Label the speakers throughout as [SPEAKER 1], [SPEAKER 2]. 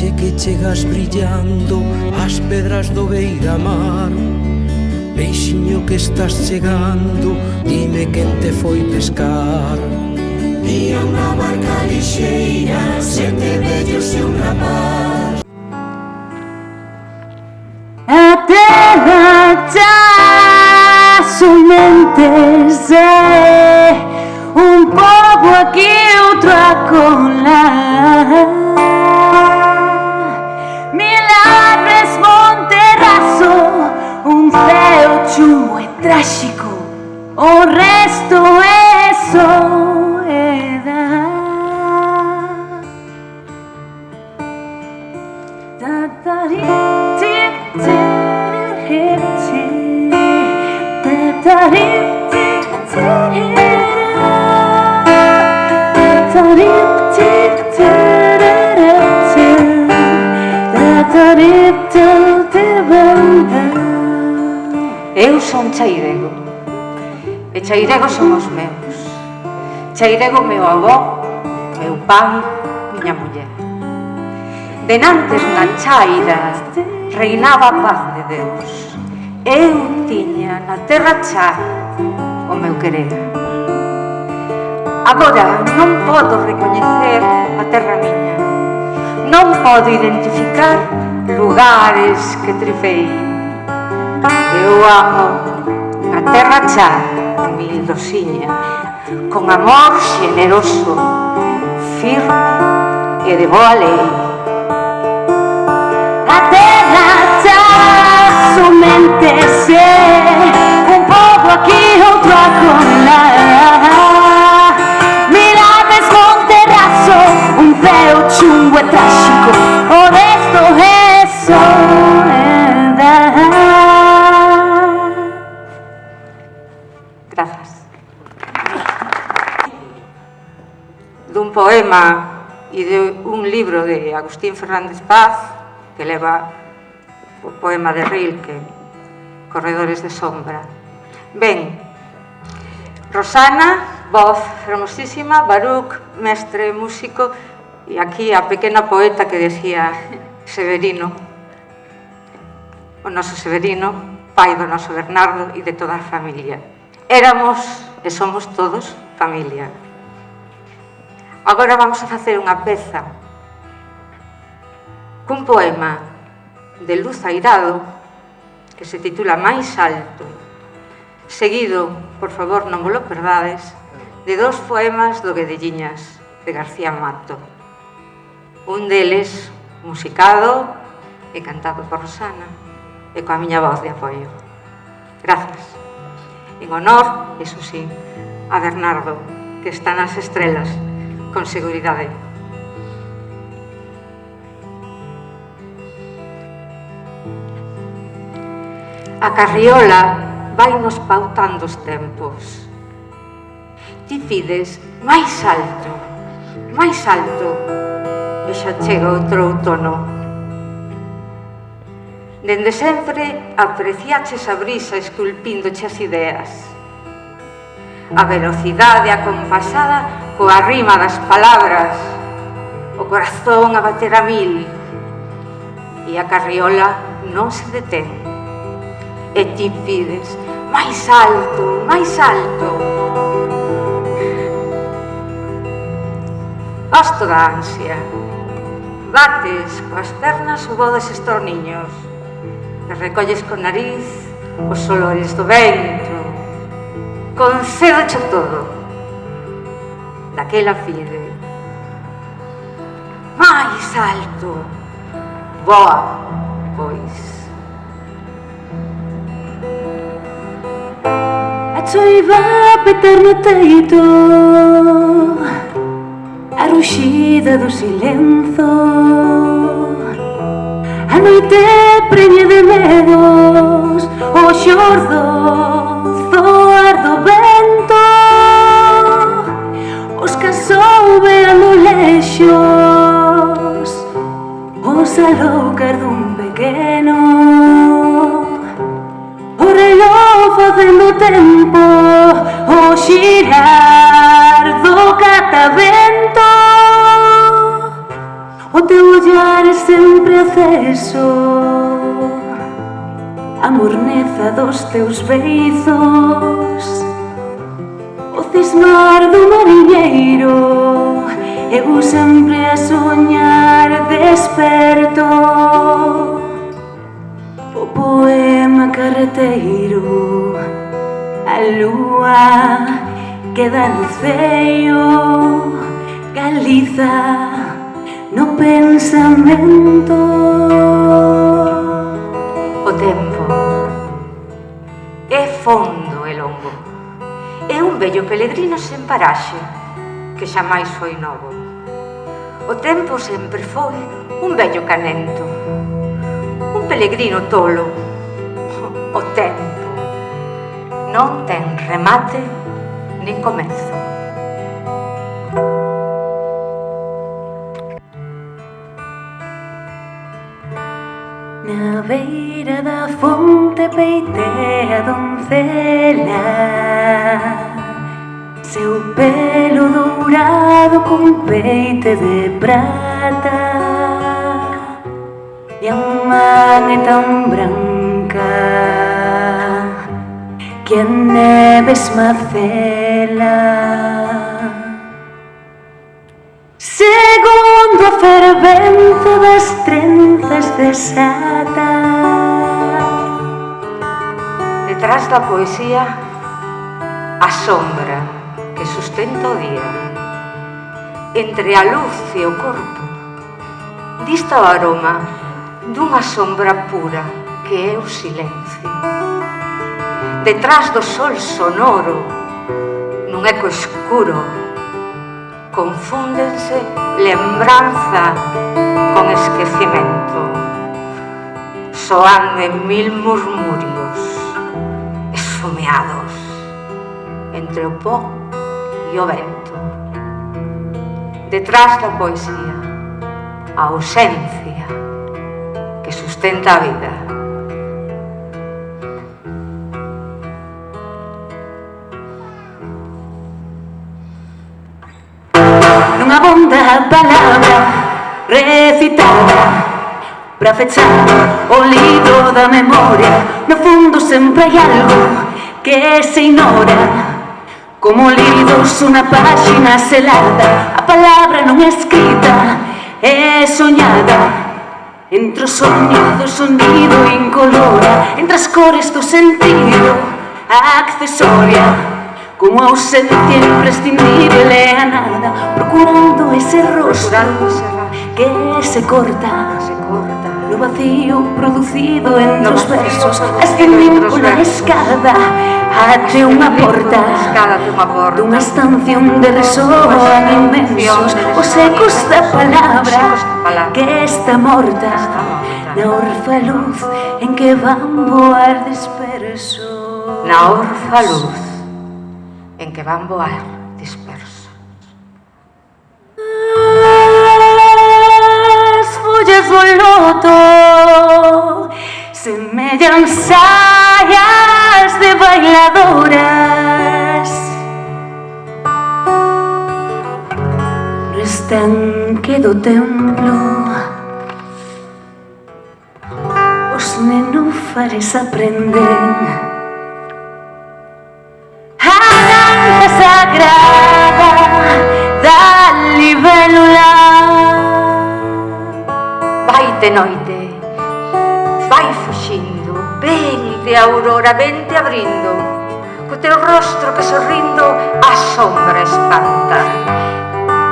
[SPEAKER 1] Vexe que chegas brillando as pedras do beira-mar. Peixiño que estás chegando, dime quen te foi pescar.
[SPEAKER 2] Vía unha barca lixeira, 7 vellos e un rapaz.
[SPEAKER 3] A terra xa somente é un pobo aquí, outro acolá. Milagres, Monterraso, un ceo chumbo e tráxico, o resto é soedad.
[SPEAKER 4] Eu son chairego, e chairego son os meus. Chairego meu avó, meu pai, miña muller. Denantes na chaira reinaba a paz de Deus. Eu tiña na terra cha o meu querer. Agora non podo recoñecer a terra miña, non podo identificar lugares que trifei. Eu amo a terra cha, humildosiña, con amor xeneroso, firme e de boa lei.
[SPEAKER 3] A terra xa somente é un pobo aquí, outro acolá. Milagres, Monterraso, un ceo chumbo e tráxico, o resto é soedad.
[SPEAKER 4] Grazas. Dun poema e de un libro de Agustín Fernández Paz que leva o poema de Rilke, Corredores de sombra. Ben, Rosana, voz hermosísima, Baruch, mestre músico, e aquí a pequena poeta que decía Severino, o noso Severino, pai do noso Bernardo e de toda a familia. Éramos e somos todos familia. Agora vamos a facer unha peza cun poema de Luz Airado que se titula Mais alto, seguido, por favor non vos lo perdades, de 2 poemas do Guedelliñas de García Mato. Un deles musicado e cantado por Rosana e coa miña voz de apoio. Grazas. En honor, eso sí, a Bernardo, que está nas estrelas, con seguridade. A carriola vai nos pautando os tempos. Ti pides máis alto, e xa chega outro outono. Dende sempre apreciaches a brisa esculpíndoche as ideas. A velocidade acompasada coa rima das palabras, o corazón a bater a 1000, e a carriola non se detén. E ti pides máis alto, máis alto. Gosto da ansia. Bates coas pernas o voo dos estorniños e recolles con nariz os olores do vento. Concédoche todo. Daquela fide. Mais alto. Boa, pois.
[SPEAKER 3] A choiva a petar no teito, a ruxida do silenzo, a noite preña de medos, o xordo zoar do vento, os que souben no lexos, os aloucar dun pequeno, o reloj facendo tempo, o xirar do catavento, O teu ollar é sempre aceso, a morneza dos teus beizos, o cismar do mariñeiro, eu sempre a soñar desperto. O poema carreteiro, a lúa queda no ceio, Galiza no pensamento.
[SPEAKER 4] O tempo é fondo e longo, é un vello pelegrino sen paraxe que xamais foi novo. O tempo sempre foi un vello canento, un pelegrino tolo. O tempo non ten remate nin comezo.
[SPEAKER 3] Na beira da fonte peitea a doncela, seu pelo dourado con peite de prata, e a man é tan branca que a neve esmacela. Segundo a fervenza das trenzas desata.
[SPEAKER 4] Detrás da poesía, a sombra que sustenta o día. Entre a luz e o corpo, dista o aroma dunha sombra pura que é o silencio. Detrás do sol sonoro, nun eco escuro, confúndense lembranza con esquecimento, soando en mil murmurios esfumeados entre o pó e o vento. Detrás da poesía, a ausencia que sustenta a vida.
[SPEAKER 3] Non abonda a palabra recitada pra fechar o libro da memoria. No fundo sempre hai algo que se ignora, como lidos unha páxina selada. A palabra non é escrita, é soñada. Entre o soño do sonido incolora, entre as cores do sentido accesoria, como a ausencia imprescindible é a nada, procurando ese rostro que se corta no vacío producido entre os versos, ascendendo pola escada até unha porta dunha estancia onde resoan inmensos os ecos da palabra que está morta na orfa luz en que van voar dispersos.
[SPEAKER 4] Na orfa luz en que van voar dispersos.
[SPEAKER 3] As follas do loto semellan saias de bailadoras no estanque do templo. Os nenúfares aprenden sagrada da libélula.
[SPEAKER 4] Vai de noite, vai fuxindo, vente aurora, vente abrindo, co teu rostro que sorrindo a sombra espanta.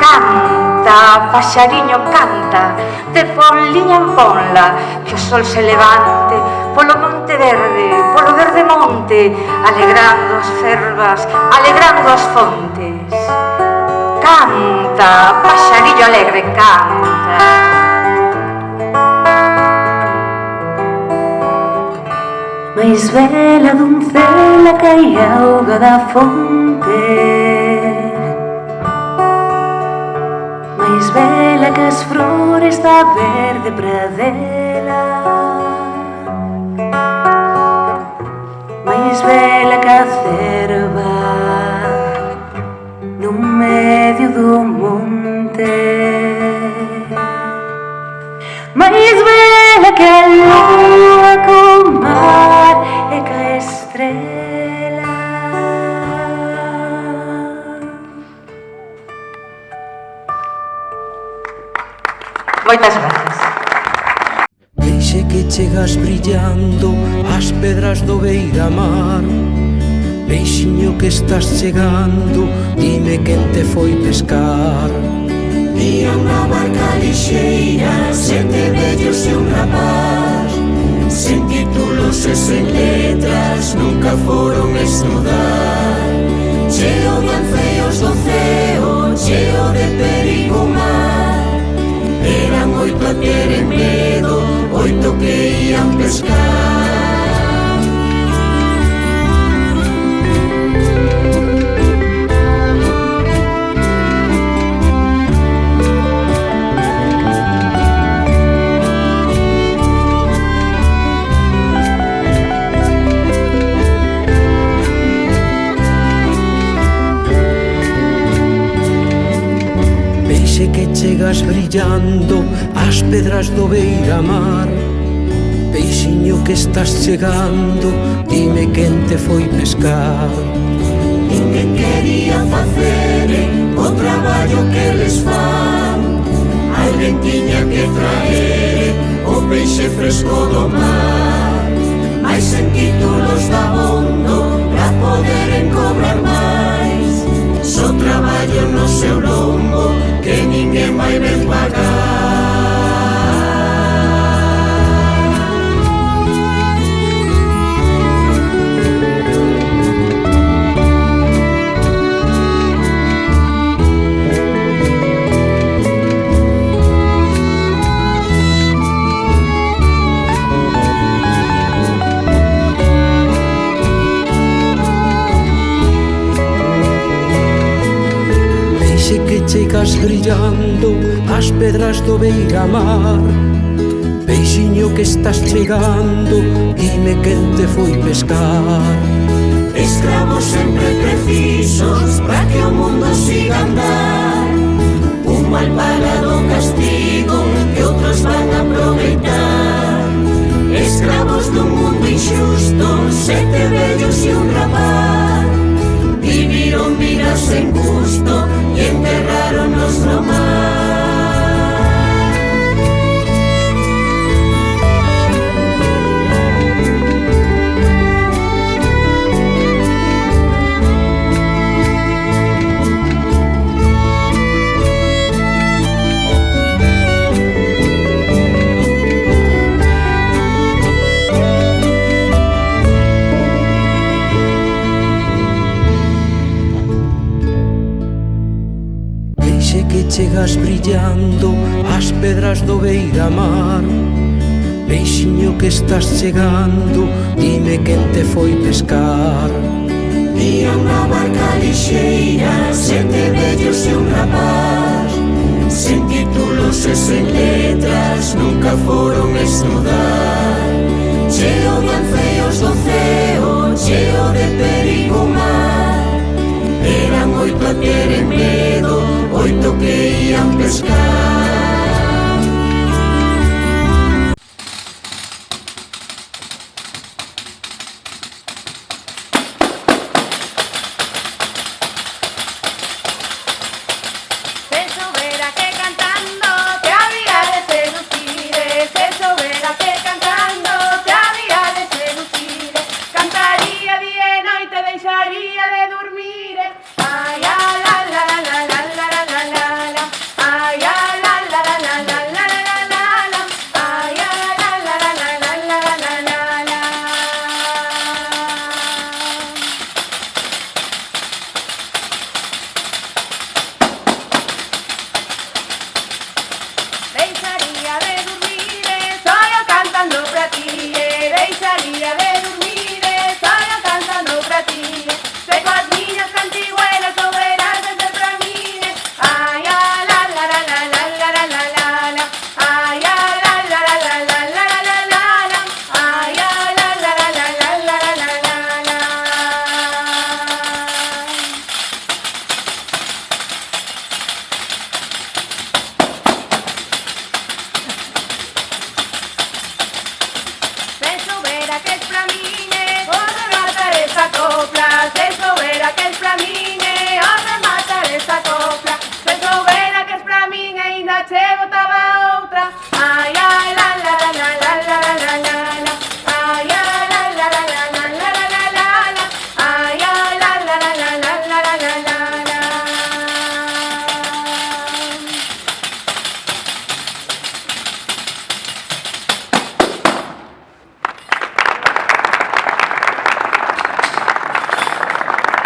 [SPEAKER 4] Canta, paxariño, canta, de ponliña en ponla, que o sol se levante polo monte verde, polo verde monte, alegrando as fervas, alegrando as fontes. Canta, paxarillo alegre, canta.
[SPEAKER 3] Mais bela doncela cae auga da fonte, mais bela que as flores da verde pradela, mais bela que a cerva no medio do monte. máis bela que a lúa co mar e ca estrela. Moitas gracias.
[SPEAKER 1] Veixe que chegas brillando ás pedras do beira-mar. Peixiño que estás chegando, dime quen te foi pescar.
[SPEAKER 2] Vía unha barca lixeira, 7 vellos e un rapaz, sen títulos e sen letras, nunca foron estudar. Cheo de anfeos do ceo, cheo de perigo mar. Eran 8 a teren medo, 8 que ían pescar.
[SPEAKER 1] Que chegas brillando ás pedras do beira-mar. Peixiño que estás chegando, dime quen te foi pescar.
[SPEAKER 2] Ninguén quería facer o traballo que les fan. Alguén tiña que traer o peixe fresco do mar. Mais sen títulos dabondo pra poderen cobrar máis. Só traballo no seu lombo que ninguén vai ben pagar.
[SPEAKER 1] Que chegas brillando ás pedras do beira-mar. Peixiño que estás chegando, dime quen te foi pescar.
[SPEAKER 2] Escravos sempre precisos para que o mundo siga a andar. Un mal pagado castigo que outros van a aproveitar. Escravos dun mundo injusto, 7 vellos e un rapaz. Viviron vidas sen gusto e enterraronnos no mar.
[SPEAKER 1] Que chegas brillando ás pedras do beira-mar. Peixiño que estás chegando, dime quen te foi pescar.
[SPEAKER 2] Vía unha barca lixeira, 7 vellos e un rapaz, sen títulos e sen letras, nunca foron estudar. Cheo de anfeos do ceo, cheo de perigo mar. Eran 8 a teren medo, 8 que ían pescar.
[SPEAKER 3] Ay, la la la la la la la la la. Ay, la la
[SPEAKER 5] sobera que es pra mine, o rematar esta copla, se sobera que es pra mine, o rematar esta copla, se sobera que es pra mine, ainda che botaba outra. Ai, ai, la la la la la la la la la, ai, ai, la la la la la la la la la la, ai, ai, la la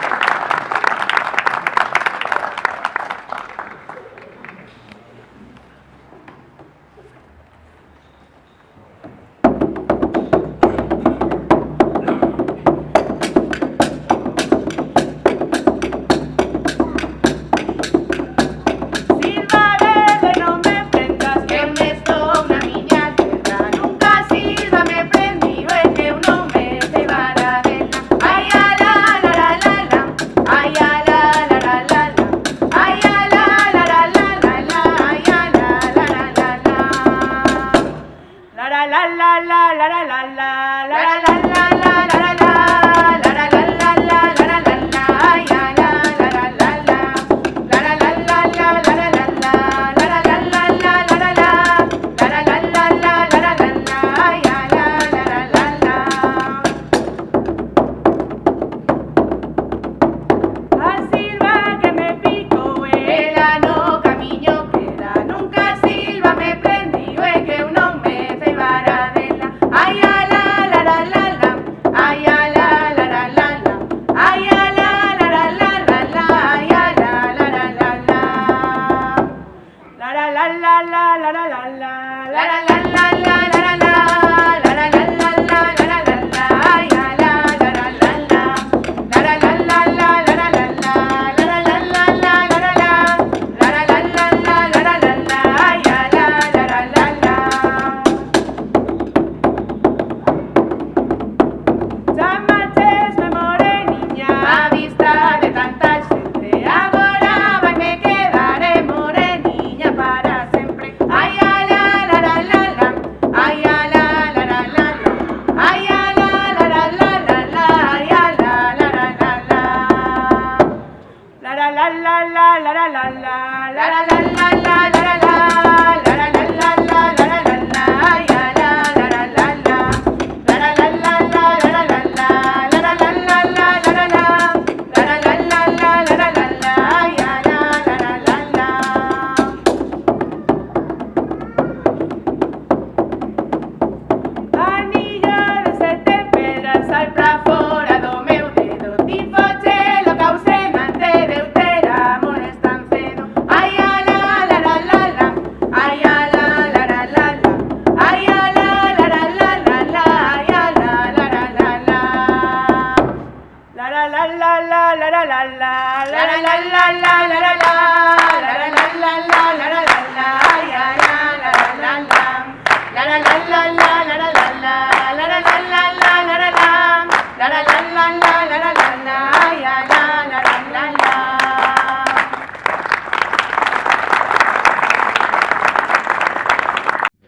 [SPEAKER 5] la la la la la la la.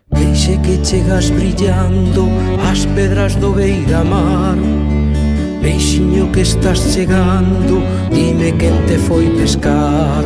[SPEAKER 1] Veixe que chegas brillando ás pedras do beira-mar. Peixiño que estás chegando, dime quen te foi pescar.